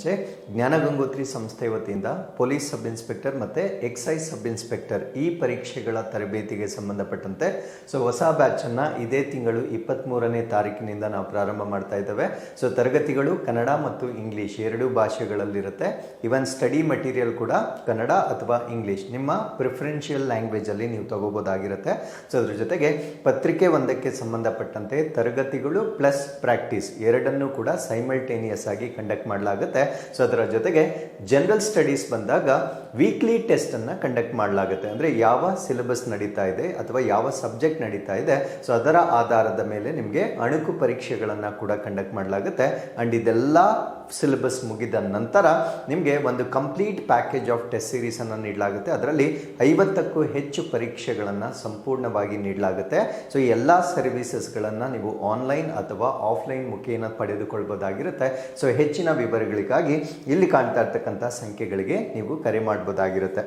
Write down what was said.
ಮುಂಚೆ ಜ್ಞಾನ ಗಂಗೋತ್ರಿ ಸಂಸ್ಥೆ ವತಿಯಿಂದ ಪೊಲೀಸ್ ಸಬ್ ಇನ್ಸ್ಪೆಕ್ಟರ್ ಮತ್ತು ಎಕ್ಸೈಸ್ ಸಬ್ ಇನ್ಸ್ಪೆಕ್ಟರ್ ಈ ಪರೀಕ್ಷೆಗಳ ತರಬೇತಿಗೆ ಸಂಬಂಧಪಟ್ಟಂತೆ ಹೊಸ ಬ್ಯಾಚನ್ನು ಇದೇ ತಿಂಗಳು 23ನೇ ತಾರೀಕಿನಿಂದ ನಾವು ಪ್ರಾರಂಭ ಮಾಡ್ತಾ ಇದ್ದೇವೆ. ತರಗತಿಗಳು ಕನ್ನಡ ಮತ್ತು ಇಂಗ್ಲೀಷ್ ಎರಡೂ ಭಾಷೆಗಳಲ್ಲಿರುತ್ತೆ. ಇವನ್ ಸ್ಟಡಿ ಮಟೀರಿಯಲ್ ಕೂಡ ಕನ್ನಡ ಅಥವಾ ಇಂಗ್ಲೀಷ್ ನಿಮ್ಮ ಪ್ರಿಫರೆನ್ಷಿಯಲ್ ಲ್ಯಾಂಗ್ವೇಜಲ್ಲಿ ನೀವು ತಗೋಬೋದಾಗಿರುತ್ತೆ. ಅದ್ರ ಜೊತೆಗೆ ಪತ್ರಿಕೆ ಒಂದಕ್ಕೆ ಸಂಬಂಧಪಟ್ಟಂತೆ ತರಗತಿಗಳು ಪ್ಲಸ್ ಪ್ರಾಕ್ಟೀಸ್ ಎರಡನ್ನೂ ಕೂಡ ಸೈಮಲ್ಟೇನಿಯಸ್ ಆಗಿ ಕಂಡಕ್ಟ್ ಮಾಡಲಾಗುತ್ತೆ. ಅದರ ಜೊತೆಗೆ ಜನರಲ್ ಸ್ಟಡೀಸ್ ಬಂದಾಗ ವೀಕ್ಲಿ ಟೆಸ್ಟ್ ಅನ್ನ ಕಂಡಕ್ಟ್ ಮಾಡಲಾಗುತ್ತೆ. ಅಂದ್ರೆ ಯಾವ ಸಿಲೆಬಸ್ ನಡೀತಾ ಇದೆ ಅಥವಾ ಯಾವ ಸಬ್ಜೆಕ್ಟ್ ನಡೀತಾ ಇದೆ ಅದರ ಆಧಾರದ ಮೇಲೆ ನಿಮಗೆ ಅಣುಕು ಪರೀಕ್ಷೆಗಳನ್ನ ಕೂಡ ಕಂಡಕ್ಟ್ ಮಾಡಲಾಗುತ್ತೆ. ಅಂಡ್ ಇದೆಲ್ಲ ಸಿಲೆಬಸ್ ಮುಗಿದ ನಂತರ ನಿಮಗೆ ಒಂದು complete package of test series ಅನ್ನು ನೀಡಲಾಗುತ್ತೆ. ಅದರಲ್ಲಿ 50ಕ್ಕೂ ಹೆಚ್ಚು ಪರೀಕ್ಷೆಗಳನ್ನು ಸಂಪೂರ್ಣವಾಗಿ ನೀಡಲಾಗುತ್ತೆ. ಈ ಎಲ್ಲ ಸರ್ವಿಸಸ್ಗಳನ್ನು ನೀವು ಆನ್ಲೈನ್ ಅಥವಾ ಆಫ್ಲೈನ್ ಮುಖೇನ ಪಡೆದುಕೊಳ್ಬೋದಾಗಿರುತ್ತೆ. ಹೆಚ್ಚಿನ ವಿವರಗಳಿಗಾಗಿ ಇಲ್ಲಿ ಕಾಣ್ತಾ ಇರ್ತಕ್ಕಂಥ ಸಂಖ್ಯೆಗಳಿಗೆ ನೀವು ಕರೆ ಮಾಡಬಹುದಾಗಿರುತ್ತೆ.